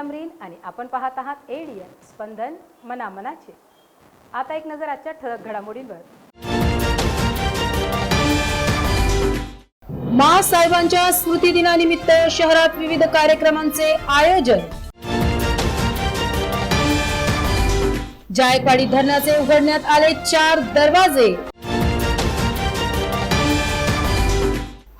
अमरीन आणि आपण पाहत आहात एडीएन स्पंदन मनामनाचे। आता एक नजर आजच्या ठळक घडामोडींवर। मा साहेबांच्या स्मृती दिनानिमित्त शहरात विविध कार्यक्रमांचे आयोजन। जायकवाडी धरणाचे उघडण्यात आले 4 दरवाजे।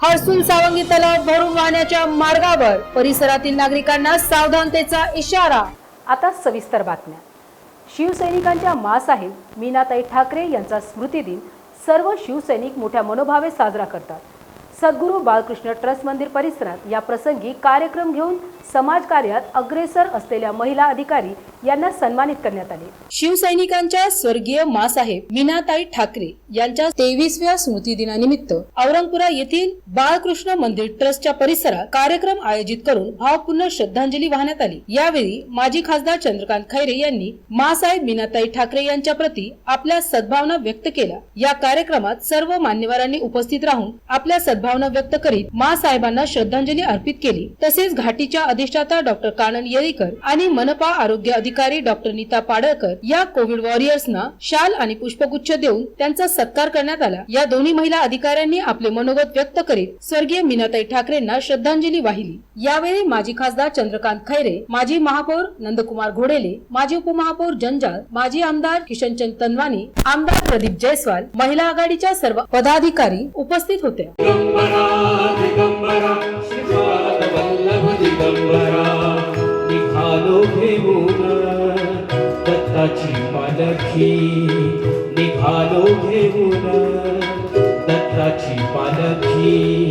हर्सुल सावंगी तलाव भरून वाहण्याच्या मार्गावर, परिसरातील नागरिकांना सावधानतेचा इशारा। आता सविस्तर बातम्या। शिवसैनिकांच्या मासाहेब मीनाताई ठाकरे यांचा स्मृती दिन सर्व शिवसैनिक मोठ्या मनोभावे साजरा करतात। सद्गुरू बाळकृष्ण ट्रस्ट मंदिर परिसरात या प्रसंगी कार्यक्रम घेऊन समाजकार्यात अग्रेसर असलेल्या महिला अधिकारी यांना सन्मानित करण्यात आले। शिवसैनिकांच्या स्वर्गीय मासाहेब मीनाताई ठाकरे यांच्या 23व्या स्मृती दिनानिमित्त औरंगपुरा येथील बाळकृष्ण मंदिर ट्रस्टच्या परिसरात कार्यक्रम आयोजित करून भावपूर्ण श्रद्धांजली वाहण्यात आली। यावेळी माजी खासदार चंद्रकांत खैरे यांनी मासाहेब मीनाताई ठाकरे यांच्या प्रती आपल्या सद्भावना व्यक्त केल्या। या कार्यक्रमात सर्व मान्यवरांनी उपस्थित राहून आपल्या सद्भावना व्यक्त करीत मासाहेबांना श्रद्धांजली अर्पित केली। तसेच घाटीच्या अधिष्ठाता डॉक्टर कानन येळीकर आणि मनपा आरोग्य अधिकारी डॉक्टर नीता पाडळकर या कोविड वॉरियर्सना शाल आणि पुष्पगुच्छ देऊन त्यांचा सत्कार करण्यात आला। या दोन्ही महिला अधिकाऱ्यांनी आपले मनोगत व्यक्त करीत स्वर्गीय मीनाताई ठाकरेंना श्रद्धांजली वाहिली। यावेळी माजी खासदार चंद्रकांत खैरे, माजी महापौर नंदकुमार घोडेले, माजी उपमहापौर जंजाळ, माजी आमदार किशनचंद तनवानी, आमदार प्रदीप जयस्वाल, महिला आघाडीच्या सर्व पदाधिकारी उपस्थित होते। निघालो घेऊन दत्ताची पालखी, निघालो घेऊन दत्ताची पालखी।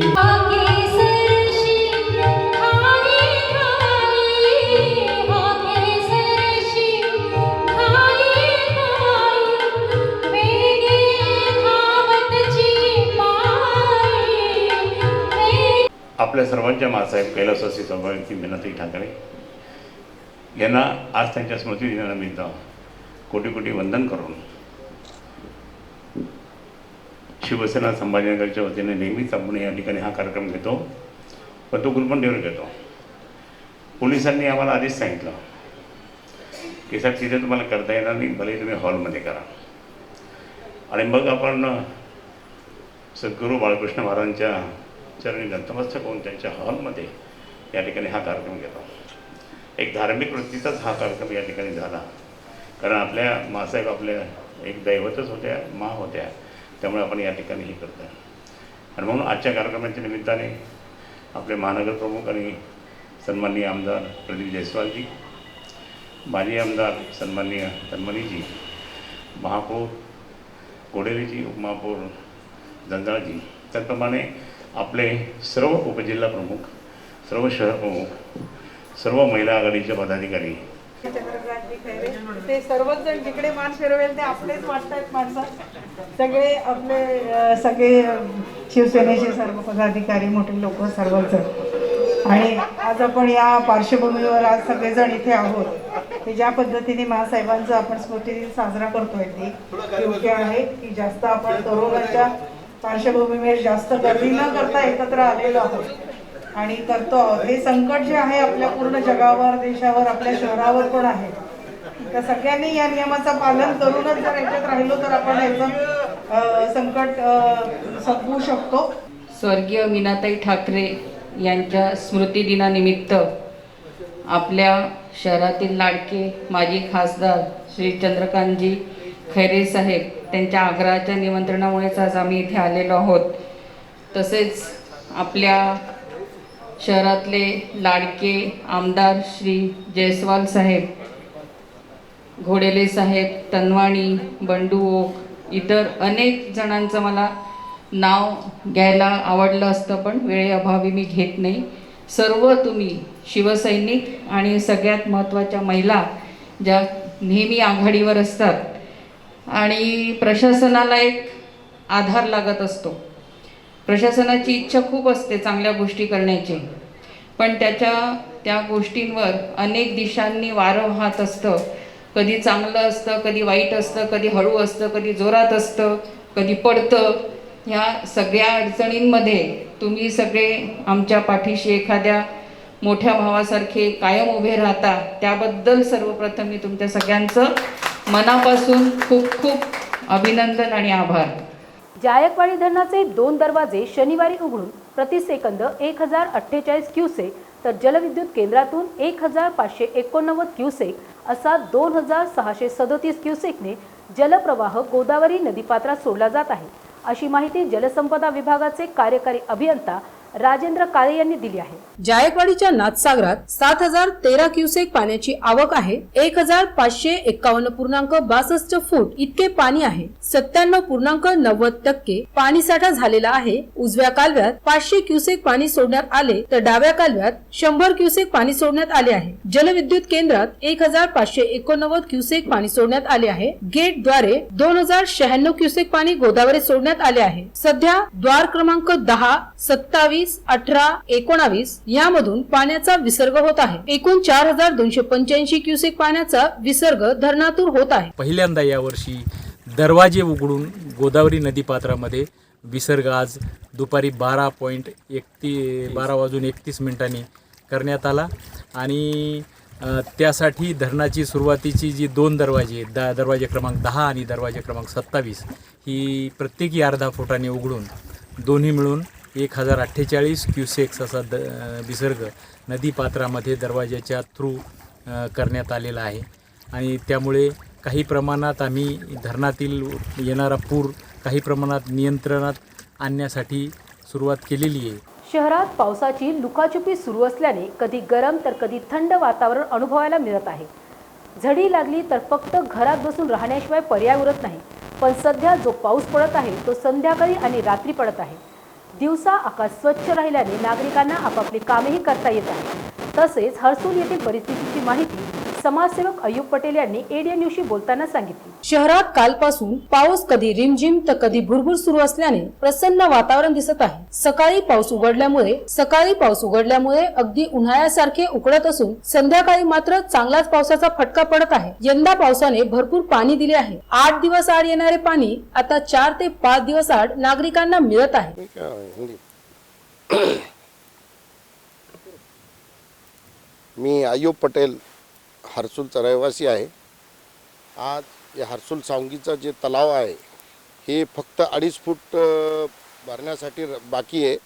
आपल्या सर्वांच्या मासाहेब कैलासवासी सौभाग्यवती मीनाताई ठाकरे यांना आज त्यांच्या स्मृती दिनानिमित्त कोटी कोटी वंदन करून शिवसेना संभाजीनगरच्या वतीने नेहमीच आपण या ठिकाणी हा कार्यक्रम घेतो, पण तो गुलमंडीवर घेतो। पोलिसांनी आम्हाला आधीच सांगितलं की साहेब तिथे तुम्हाला करता येणार नाही, भले तुम्ही हॉलमध्ये करा। आणि मग आपण सद्गुरू बाळकृष्ण महाराजांच्या चरणी नतमस्तक होऊन त्यांच्या हॉलमध्ये या ठिकाणी हा कार्यक्रम घेतो। एक धार्मिक वृत्तीचाच हा कार्यक्रम या ठिकाणी झाला, कारण आपल्या मासाहेब आपल्या एक दैवतच होत्या, मा होत्या, त्यामुळे आपण या ठिकाणी हे करतो। आणि म्हणून आजच्या कार्यक्रमाच्या निमित्ताने आपले महानगर प्रमुख आणि सन्माननीय आमदार प्रदीप जयस्वालजी, माजी आमदार सन्माननीय तन्मनीजी, महापौर घोडेलेजी, उपमहापौर जंजाळजी, त्याचप्रमाणे आपले सर्व उपजिल्हा प्रमुख, सर्व शहर प्रमुख, सर्व महिला आघाडीचे पदाधिकारी, ते सर्वच जण जिकडे मान फिरवेल ते आपलेच वाटतात माणसं, सगळे आपले सगळे शिवसेनेचे सर्व पदाधिकारी, मोठे लोक सर्वच जण। आणि आज आपण या पार्श्वभूमीवर आज सगळेजण इथे आहोत ते ज्या पद्धतीने महासाहेबांचा आपण स्मृती दिन साजरा करतोय ते योग्य आहे की जास्त आपण कोरोनाच्या पार्श्वभूमीवर जास्त गर्दी न करता एकत्र आलेलो आहोत आणि करतो आहोत। हे संकट जे आहे आपल्या पूर्ण जगावर, देशावर, आपल्या शहरावर पण आहे, तर सगळ्यांनी या नियमाचं पालन करूनच जर याच्यात राहिलो तर आपण याचं संकट संपवू शकतो। स्वर्गीय मीनाताई ठाकरे यांच्या स्मृती दिनानिमित्त आपल्या शहरातील लाडके माजी खासदार श्री चंद्रकांतजी खैरे साहेब त्यांच्या आग्रहाच्या निमंत्रणामुळेच आज आम्ही इथे आलेलो आहोत। तसेच आपल्या शहरातले लाडके आमदार श्री जयस्वाल साहेब, घोडेले साहेब, तनवाणी, बंडू ओक, इतर अनेक जणांचं मला नाव घ्यायला आवडलं असतं, पण वेळेअभावी मी घेत नाही। सर्व तुम्ही शिवसैनिक आणि सगळ्यात महत्त्वाच्या महिला ज्या नेहमी आघाडीवर असतात आणि प्रशासनाला एक आधार लागत असतो। प्रशासनाची इच्छा खूप असते चांगल्या गोष्टी करण्याची, पण त्या गोष्टींवर अनेक दिशांनी वारं वाहत असतं। कधी चांगलं असतं, कधी वाईट असतं, कधी हळू असतं, कधी जोरात असतं, कधी पडतं। ह्या सगळ्या अडचणींमध्ये तुम्ही सगळे आमच्या पाठीशी एखाद्या मोठ्या भावासारखे कायम उभे राहता, त्याबद्दल सर्वप्रथम मी तुमच्या सगळ्यांचं मनापासून खूप खूप अभिनंदन आणि आभार. जायकवाडी धरणाचे 2 दरवाजे शनिवारी उघडून प्रतिसेकंद 1048 क्युसेक तर जलविद्युत केंद्रातून 1589 क्युसेक असा 2637 क्युसेकने जलप्रवाह गोदावरी नदीपात्रात सोडला जात आहे, अशी माहिती जलसंपदा विभागाचे कार्यकारी अभियंता राजेंद्र काळे यांनी दिली आहे. जायकवाडीच्या नाथसागरात 7013 क्युसेक पाण्याची आवक आहे. 1551.62 फूट इतके पाणी आहे. 97.90% पाणीसाठा झालेला आहे. उजव्या कालव्यात 500 क्युसेक पाणी सोडण्यात आले तर डाव्या कालव्यात 100 क्युसेक पाणी सोडण्यात आले आहे. जलविद्युत केंद्रात 1589 क्युसेक पाणी सोडण्यात आले आहे. गेटद्वारे 2096 क्युसेक पाणी गोदावरी सोडण्यात आले आहे. सध्या द्वार क्रमांक 10, 27, 18, 19 यामधून पाण्याचा विसर्ग होत आहे. एकूण 4285 क्युसेक पाण्याचा विसर्ग धरणातून होत आहे. पहिल्यांदा यावर्षी दरवाजे उघडून गोदावरी नदीपात्रामध्ये विसर्ग आज दुपारी 12:31 करण्यात आला आणि त्यासाठी धरणाची सुरुवातीची जी 2 दरवाजे दरवाजे क्रमांक 10 आणि दरवाजे क्रमांक 27 ही प्रत्येकी अर्धा फुटाने उघडून दोन्ही मिळून 1048 क्युसेक्स असा विसर्ग नदीपात्रामध्ये दरवाजाच्या थ्रू करण्यात आलेला आहे आणि त्यामुळे काही प्रमाणात आम्ही धरणातील येणारा पूर काही प्रमाणात नियंत्रणात आणण्यासाठी सुरुवात केलेली आहे. शहरात पावसाची लुकाछुपी सुरू असल्याने कधी गरम तर कधी थंड वातावरण अनुभवायला मिळत आहे. झडी लागली तर फक्त घरात बसून राहण्याशिवाय पर्याय उरत नाही. पण सध्या जो पाऊस पडत आहे तो संध्याकाळी आणि रात्री पडत आहे. दिवसा आकाश स्वच्छ राहिल्याने नागरिकांना आपापली कामेही करता येत आहेत. तसेच हर्सूल येथील परिस्थितीची माहिती समाजसेवक अय्यूब पटेल यांनी एडीएन न्यूजशी बोलताना सांगितली. शहरात कालपासून पाऊस कधी रिमझिम तर कधी भुरभुर सुरू असल्याने प्रसन्न वातावरण दिसत आहे. सकाळी पाऊस उघडल्यामुळे अगदी उन्हाळ्यासारखे उकडत असून संध्याकाळी मात्र चांगलाच पावसाचा फटका पडत आहे. यंदा पावसाने भरपूर पाणी दिले आहे. 8 दिवस आड येणारे पाणी आता 4 ते 5 दिवस आड नागरिकांना मिळत आहे. मी अय्यूब पटेल हर्सूलचा रहिवासी आहे. आज या हर्सूल सावंगीचा जे तलाव आहे हे फक्त 2.5 फूट भरण्यासाठी बाकी आहे.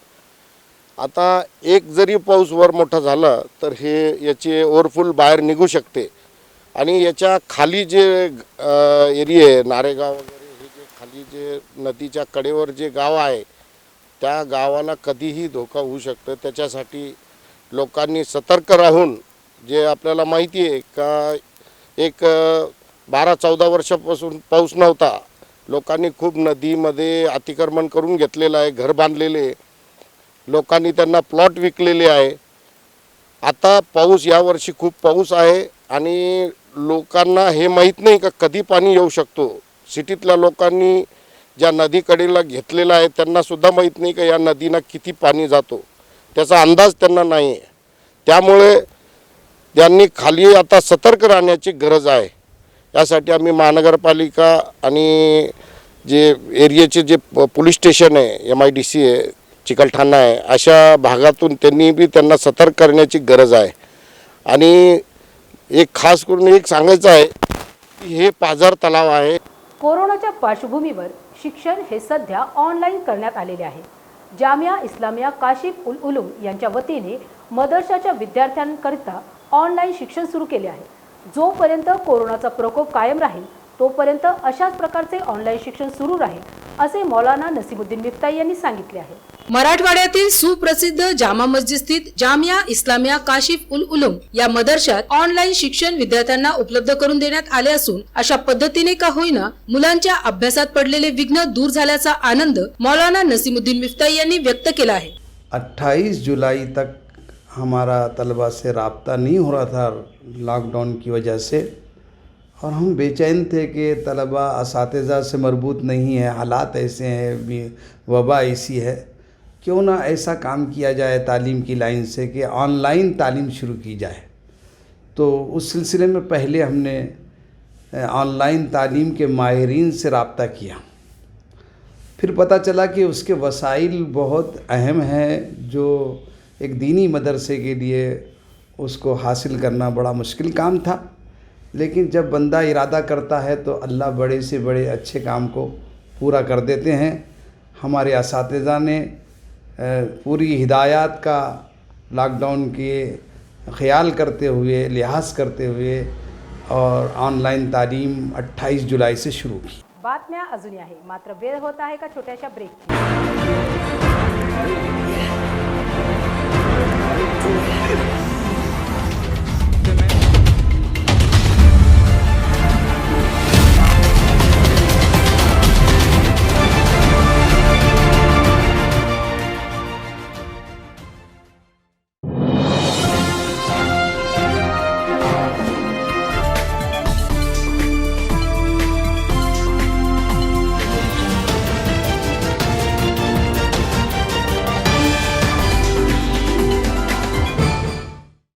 आता एक जरी पाऊस वर मोठा झाला तर हे याचे ओव्हरफुल बाहेर निघू शकते आणि याच्या खाली जे एरिया आहे नारेगाव वगैरे हे जे खाली जे नदीच्या कडेवर जे गाव आहे त्या गावाला कधीही धोका होऊ शकतं. त्याच्यासाठी लोकांनी सतर्क राहून जे आपल्याला माहिती आहे का एक 12-14 वर्षापासून पाऊस नव्हता. लोकांनी खूप नदीमध्ये अतिक्रमण करून घेतलेलं आहे, घर बांधलेले, लोकांनी त्यांना प्लॉट विकलेले आहे. आता पाऊस यावर्षी खूप पाऊस आहे आणि लोकांना हे माहीत नाही का कधी पाणी येऊ शकतो. सिटीतल्या लोकांनी ज्या नदीकडेला घेतलेलं आहे त्यांनासुद्धा माहीत नाही का या नदीनं किती पाणी जातो, त्याचा अंदाज त्यांना नाही आहे. त्यामुळे त्यांनी खाली आता सतर्क राहण्याची गरज आहे. यासाठी आम्ही महानगरपालिका आणि जे एरियाचे जे पोलीस स्टेशन आहे MIDC आहे, चिकलठाणा आहे, अशा भागातून त्यांना सतर्क करण्याची गरज आहे. आणि एक खास करून एक सांगायचं आहे की हे पाझर तलाव आहे. कोरोनाच्या पार्श्वभूमीवर शिक्षण हे सध्या ऑनलाईन करण्यात आलेले आहे. जामिया इस्लामिया काशिफ उल उलूम यांच्या वतीने मदरशाच्या विद्यार्थ्यांकरिता ऑनलाईन शिक्षण सुरू केले आहे. जोपर्यंत कोरोनाचा प्रकोप कायम राहील तोपर्यंत अशाच प्रकारचे ऑनलाईन शिक्षण सुरू राहील, असे मौलाना नसीमुद्दीन मिफ्ताई यांनी सांगितले आहे. मराठवाड्यातील सुप्रसिद्ध जामा मस्जिद स्थित जामिया इस्लामिया काशिफ उल उलूम या मदरशात ऑनलाईन शिक्षण विद्यार्थ्यांना उपलब्ध करून देण्यात आले असून अशा पद्धतीने का होईना मुलांच्या अभ्यासात पडलेले विघ्न दूर झाल्याचा आनंद मौलाना नसीमुद्दीन मिफ्ताई यांनी व्यक्त केला आहे. 28 जुलाई तक हमारा तलबा से राब्ता नहीं हो रहा था लॉकडाउन की वजह से, और हम बेचैन थे कि तलबा असातिज़ा से मरबूत नहीं है, हालात ऐसे हैं, वबा ऐसी है, क्यों ना ऐसा काम किया जाए तालीम की लाइन से कि ऑनलाइन तालीम शुरू की जाए. तो उस सिलसिले में पहले हमने ऑनलाइन तालीम के माहिरीन से रब्ता किया. फिर पता चला कि उसके वसाइल बहुत अहम हैं, जो एक दीनी मदरसे के लिए उसको हासिल करना बड़ा मुश्किल काम था, लेकिन जब बंदा इरादा करता है तो अल्लाह बड़े से बड़े अच्छे काम को पूरा कर देते हैं। हमारे असातिज़ा ने पूरी हिदायत का लॉकडाउन के ख्याल करते हुए, लिहाज करते हुए और ऑनलाइन तालीम 28 जुलाई से शुरू की। बातम्या अजूनही आहे, मात्र वेळ होत आहे का छोट्याशा ब्रेकची।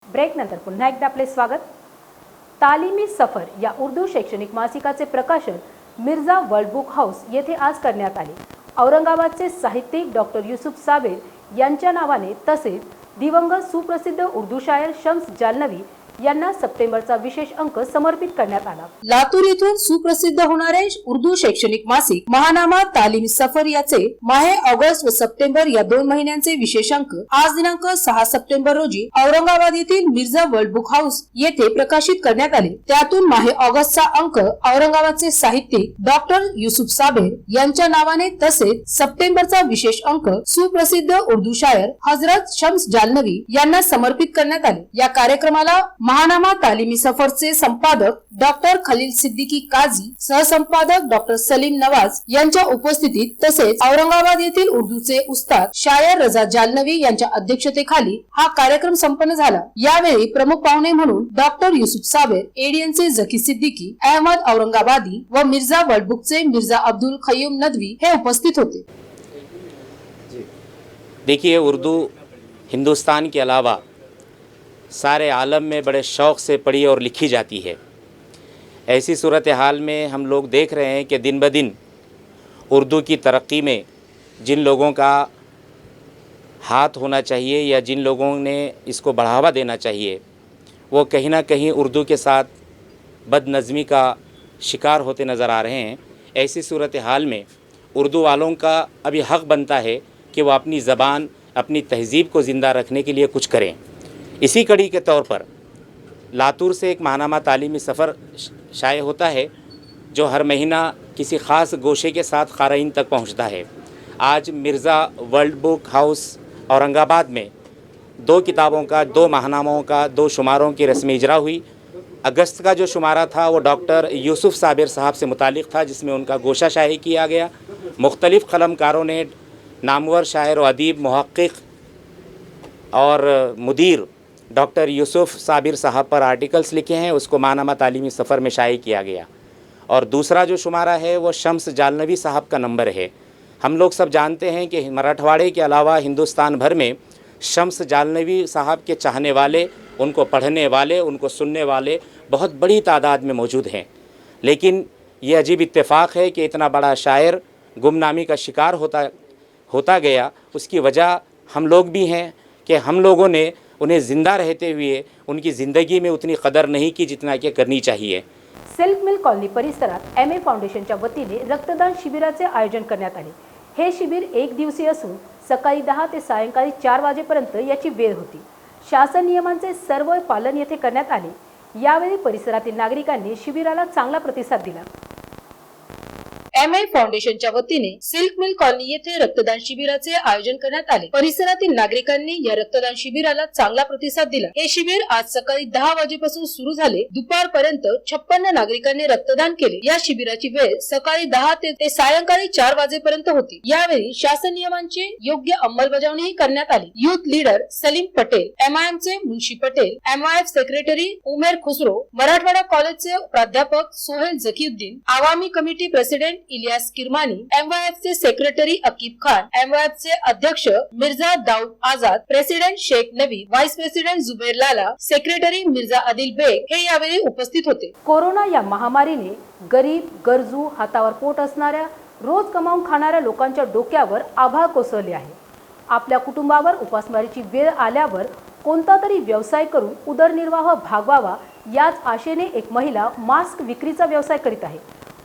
ब्रेक नंतर पुन्हा एकदा आपले स्वागत। तालिमी सफर या उर्दू शैक्षणिक मासिकाचे प्रकाशन मिर्झा वर्ल्ड बुक हाऊस येथे आज करण्यात आले। औरंगाबादचे साहित्यिक डॉक्टर युसुफ साबेर यांच्या नावाने तसेच दिवंगत सुप्रसिद्ध उर्दू शायर शम्स जालनवी यांना सप्टेंबरचा विशेष अंक समर्पित करण्यात आला। लातूर येथून सुप्रसिद्ध होणारे उर्दू शैक्षणिक मासिक महानामा तालीमी सफर याचे माहे ऑगस्ट व सप्टेंबर या 2 महिन्यांचे विशेष अंक आज दिनांक 6 सप्टेंबर रोजी औरंगाबाद येथील मिर्झा वर्ल्ड बुक हाऊस येथे प्रकाशित करण्यात आले। त्यातून माहे ऑगस्टचा अंक औरंगाबादचे साहित्यिक डॉक्टर युसुफ साबेर यांच्या नावाने तसेच सप्टेंबरचा विशेष अंक सुप्रसिद्ध उर्दू शायर हजरत शम्स जालनवी यांना समर्पित करण्यात आले। या कार्यक्रमाला महानामा तालिमी सफरचे संपादक डॉक्टर खलील सिद्दीकी काझी, सहसंपादक डॉक्टर सलीम नवाज यांच्या उपस्थितीत तसेच औरंगाबाद येथील उर्दूचे उस्ताद शायर रजा जालनवी यांच्या अध्यक्षतेखाली हा कार्यक्रम संपन्न झाला। यावेळी प्रमुख पाहुणे म्हणून डॉक्टर युसुफ साबेर, एडीएनचे झकी सिद्दीकी, अहमद औरंगाबादी व मिर्झा वर्ल्ड बुकचे मिर्झा अब्दुल खयूम नदवी हे उपस्थित होते। देखिए, उर्दू हिंदुस्तान के अलावा सारे आलम में बड़े शौक़ से पढ़ी और लिखी जाती है। ऐसी सूरत हाल में हम लोग देख रहे हैं कि दिन ब दिन उर्दू की तरक्की में जिन लोगों का हाथ होना चाहिए या जिन लोगों ने इसको बढ़ावा देना चाहिए, वो कहीं ना कहीं उर्दू के साथ बदनज़मी का शिकार होते नज़र आ रहे हैं। ऐसी सूरत हाल में उर्दू वालों का अभी हक़ बनता है कि वो अपनी ज़बान, अपनी तहज़ीब को ज़िंदा रखने के लिए कुछ करें। इसी कड़ी के तौर पर लातूर से एक महानामा तालीमी सफ़र शाये होता है, जो हर महीना किसी ख़ास गोशे के साथ क़ारीन तक पहुंचता है। आज Mirza world book house Aurangabad में 2 किताबों का, 2 महानामों का, 2 शुमारों की रस्म इजरा हुई। अगस्त का जो शुमारा था वो डॉक्टर यूसुफ साबिर साहब से मुतालिक था, जिसमें उनका गोशा शाये किया गया। मुख्तलिफ़ क़लमकारों ने नामवर शायर व अदीब, मुहक्किक और मुदीर डॉक्टर यूसुफ साबिर साहब पर आर्टिकल्स लिखे हैं, उसको महानामा तालीमी सफ़र में शाये किया गया। और दूसरा जो शुमारा है वो शम्स जालनवी साहब का नंबर है। हम लोग सब जानते हैं कि मराठवाड़े के अलावा हिंदुस्तान भर में शम्स जालनवी साहब के चाहने वाले, उनको पढ़ने वाले, उनको सुनने वाले बहुत बड़ी तादाद में मौजूद हैं। लेकिन ये अजीब इत्तेफाक है कि इतना बड़ा शायर गुमनामी का शिकार होता गया। उसकी वजह हम लोग भी हैं कि हम लोगों ने उन्हें ज़िंदा रहते हुए उनकी ज़िंदगी में उतनी कदर नहीं की जितना कि करनी चाहिए। सिल्क मिल कॉलनी परिसरात एमए फाउंडेशनच्या वतीने रक्तदान शिबिराचे आयोजन करण्यात आले। हे शिबिर 1 दिवसीय असून सकाळी 10 ते सायंकाळी 4 वाजेपर्यंत याची वेळ होती। शासन नियमांचे सर्व पालन येथे करण्यात आले। यावेळी परिसरातील नागरिकांनी शिबिराला चांगला प्रतिसाद दिला। एमए फाउंडेशनच्या वतीने सिल्क मिल कॉलनी येथे रक्तदान शिबिराचे आयोजन करण्यात आले। परिसरातील नागरिकांनी या रक्तदान शिबिराला चांगला प्रतिसाद दिला। हे शिबिर आज सकाळी 10 वाजेपासून सुरू झाले। दुपारपर्यंत 56 नागरिकांनी रक्तदान केले। या शिबिराची वेळ सकाळी 10 ते सायंकाळी 4 वाजेपर्यंत होती। यावेळी शासन नियमांची योग्य अंमलबजावणी करण्यात आली। युथ लीडर सलीम पटेल, एमआयएमचे मुंशी पटेल, एमआयएफ सेक्रेटरी उमेर खुसरो, मराठवाडा कॉलेजचे प्राध्यापक सोहेल झकीउद्दीन, आवामी कमिटी प्रेसिडेंट इलियास किरमानी, एमवायएफचे सेक्रेटरी अकीब खान, एमवायएफचे अध्यक्ष Mirza Dawood Azad, president Shaikh Navi, vice president Zuber Lala, secretary Mirza Adil Baig हे यावेळी उपस्थित होते। कोरोना या महामारीने गरीब, गरजू, हातावर पोट असणाऱ्या, रोज कमावून खाणाऱ्या लोकांच्या डोक्यावर आभाळ कोसळले आहे। आपल्या कुटुंबावर उपासमारीची वेळ आल्यावर कोणता तरी व्यवसाय करून उदरनिर्वाह भागवावा याच आशेने एक महिला मास्क विक्रीचा व्यवसाय करीत आहे.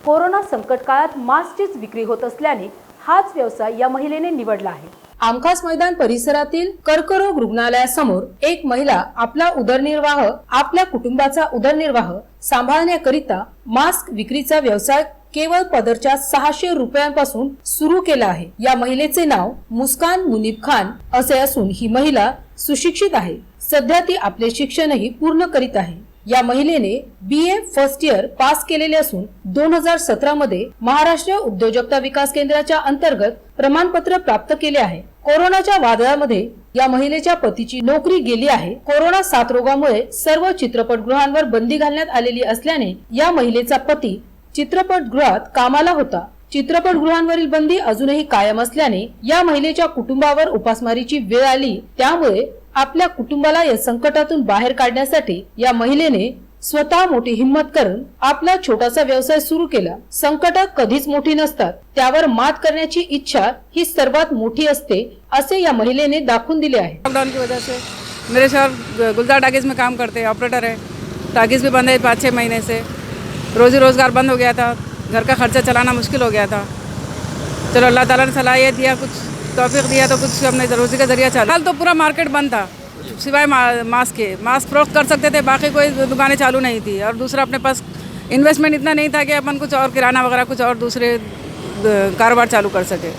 कोरोना संकट काळात मास्कचीच विक्री होत असल्याने हाच व्यवसाय या महिलेने निवडला आहे. आमखास मैदान परिसरातील कर्करोग रुग्णालयासमोर एक महिला आपला उदरनिर्वाह, आपल्या कुटुंबाचा उदरनिर्वाह सांभाळण्याकरिता मास्क विक्रीचा व्यवसाय केवळ पदरच्या 600 रुपयांपासून सुरू केला आहे. या महिलेचे नाव मुस्कान मुनीब खान असे असून ही महिला सुशिक्षित आहे. सध्या ती आपले शिक्षणही पूर्ण करीत आहे. या महिलेने BA फर्स्ट इयर पास केलेले असून 2017 मध्ये महाराष्ट्र उद्योजकता विकास केंद्राच्या अंतर्गत प्रमाणपत्र प्राप्त केले आहे. कोरोनाच्या वादळामध्ये या महिलेच्या पतीची नोकरी गेली आहे. कोरोना साथरोगामुळे सर्व चित्रपटगृहांवर बंदी घालण्यात आलेली असल्याने या महिलेचा पती चित्रपटगृहात कामाला होता. चित्रपटगृहांवरील बंदी अजूनही कायम असल्याने या महिलेच्या कुटुंबावर उपासमारीची वेळ आली. त्यामुळे आपल्या कुटुंबाला या संकटातून बाहेर काढण्यासाठी या महिलेने स्वतः मोठी हिंमत करून आपला छोटासा व्यवसाय सुरू केला. संकट कधीच मोठी नसतात, त्यावर मात करण्याची इच्छा ही सर्वात मोठी असते असे या महिलेने दाखवून दिले आहे. लॉकडाउन की वजह से मेरे शौहर गुलजार टाकीज में काम करते हैं, ऑपरेटर है. टाकीज भी बंद है 5-6 महीने से. रोजी रोजगार बंद हो गया था, घर का खर्चा चलाना मुश्किल हो गया था. चलो अल्लाह ताला ने सलाहियत दिया, कुछ तौफीक दिया तो कुछ हमने रोजी का जरिया चला. कल तो पूरा मार्केट बंद था सिवाय मास्क के. मास्क फरोख्त कर सकते थे, बाकी कोई दुकानें चालू नहीं थी. और दूसरा अपने पास इन्वेस्टमेंट इतना नहीं था कि अपन कुछ और किराना वगैरह कुछ और दूसरे कारोबार चालू कर सके.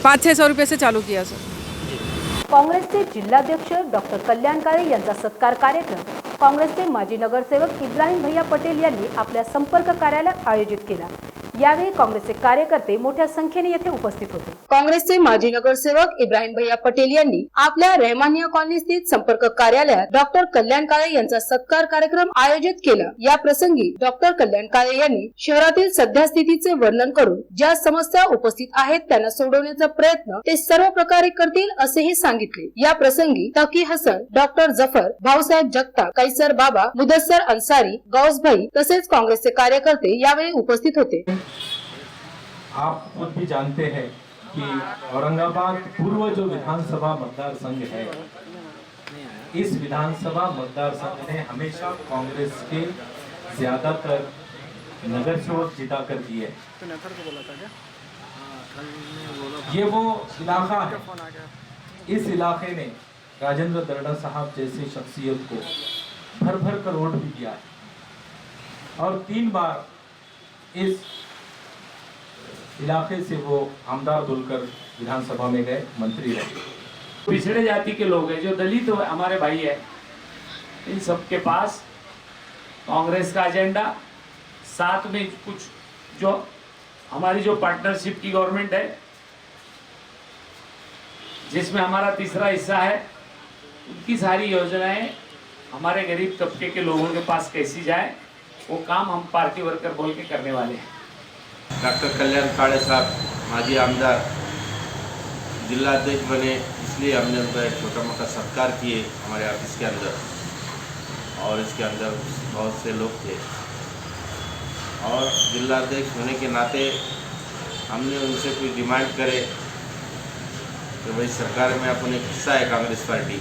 500-600 रुपये से चालू किया सर. काँग्रेसचे जिल्हाध्यक्ष डॉक्टर कल्याण काळे यांचा सत्कार कार्यक्रम काँग्रेसचे माजी नगरसेवक इब्राहिम भैया पटेल यांनी आपल्या संपर्क कार्यालयात आयोजित केला. यावेळी काँग्रेसचे कार्यकर्ते मोठ्या संख्येने येथे उपस्थित होते. काँग्रेसचे माजी नगरसेवक इब्राहिम भैया पटेल यांनी आपल्या रहमानिया कॉलनी स्थित संपर्क कार्यालयात डॉक्टर कल्याण काळे यांचा सत्कार कार्यक्रम आयोजित केला. या प्रसंगी डॉक्टर कल्याण काळे यांनी शहरातील सध्या स्थितीचे वर्णन करून ज्या समस्या उपस्थित आहेत त्यांना सोडवण्याचा प्रयत्न ते सर्व प्रकारे करतील असेही सांगितले. या प्रसंगी तकी हसन, डॉक्टर जफर, भाऊसाहेब जगताप, कैसर बाबा, मुदस्सर अन्सारी, गौसभाई तसेच काँग्रेसचे कार्यकर्ते यावेळी उपस्थित होते. आप खुद भी जानते हैं कि औरंगाबाद पूर्व जो विधानसभा मतदार संघ है, इस विधानसभा मतदार संघ ने हमेशा कांग्रेस के ज्यादातर नगर सेवक जिता कर दिए. ये वो इलाका है, इस इलाके ने राजेंद्र दर्डा साहब जैसे शख्सियत को भर भर कर वोट भी दिया है और 3 बार इस इलाके से वो आमदार बोलकर विधानसभा में गए, मंत्री रहे. पिछड़े जाति के लोग हैं, जो दलित हमारे भाई है, in sub K pass Congress का एजेंडा, साथ में कुछ जो हमारी जो पार्टनरशिप की गवर्नमेंट है जिसमें हमारा तीसरा हिस्सा है, उनकी सारी योजनाएं हमारे गरीब तबके के लोगों के पास कैसी जाए वो काम हम पार्टी वर्कर बोल के करने वाले हैं. डॉक्टर कल्याण काळे साहब माजी आमदार जिलाध्यक्ष बने, इसलिए हमने उनका एक छोटा मोटा सत्कार किए हमारे ऑफिस के अंदर. और इसके अंदर बहुत से लोग थे और जिलाध्यक्ष होने के नाते हमने उनसे कोई डिमांड करे कि भाई सरकार में अपन एक हिस्सा है कांग्रेस पार्टी.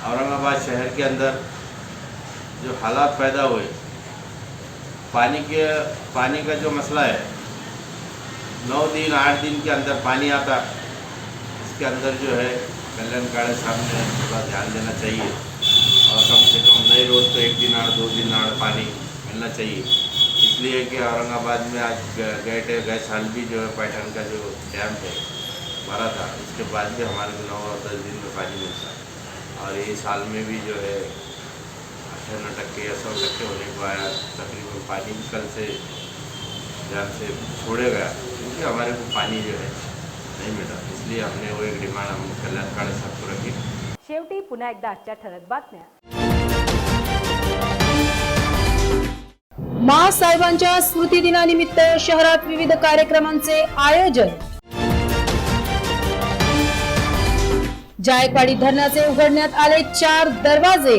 औरंगाबाद शहर के अंदर जो हालात पैदा हुए, पानी का जो मसला है, 9 दिन 8 दिन के अंदर पानी आता, इसके अंदर जो है कल्याण काळे साहब ने थोड़ा ध्यान देना चाहिए और कम से कम नए रोज तो 1 दिन 2 दिन पानी मिलना चाहिए. इसलिए कि औरंगाबाद में आज गए साल भी जो है पैठन का जो डैम है भरा था, उसके बाद भी हमारे को 9 और 10 दिन में पानी मिलता और ये साल में भी जो है 98% या 100% होने को आया. तकरीबन पानी कल से ध्यान से छोड़े गया क्योंकि हमारे को पानी जो है नहीं मिला. इसलिए हमने वो एक डिमांड हम कल्याण काळे साहब को रखी. शेवटी पुन्हा एकदा आजच्या ठळक बातम्या. महासाहेबांच्या स्मृती दिनानिमित्त शहरात विविध कार्यक्रमांचे आयोजन. जायकवाडी धरणाचे उघडण्यात आले 4 दरवाजे.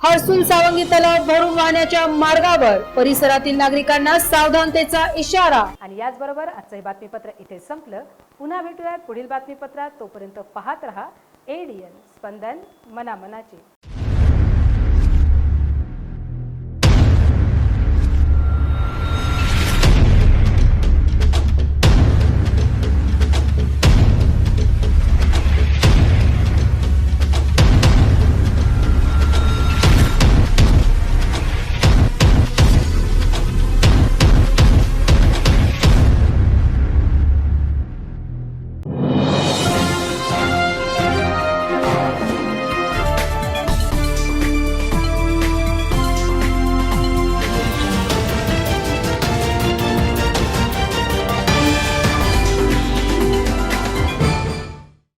हर्सुल सावंगी तलाव भरून वाहण्याच्या मार्गावर परिसरातील नागरिकांना सावधानतेचा इशारा. आणि याचबरोबर आजचं हे बातमीपत्र इथे संपलं. पुन्हा भेटूयात पुढील बातमीपत्रात. तोपर्यंत पाहत रहा ADN स्पंदन मनामनाचे.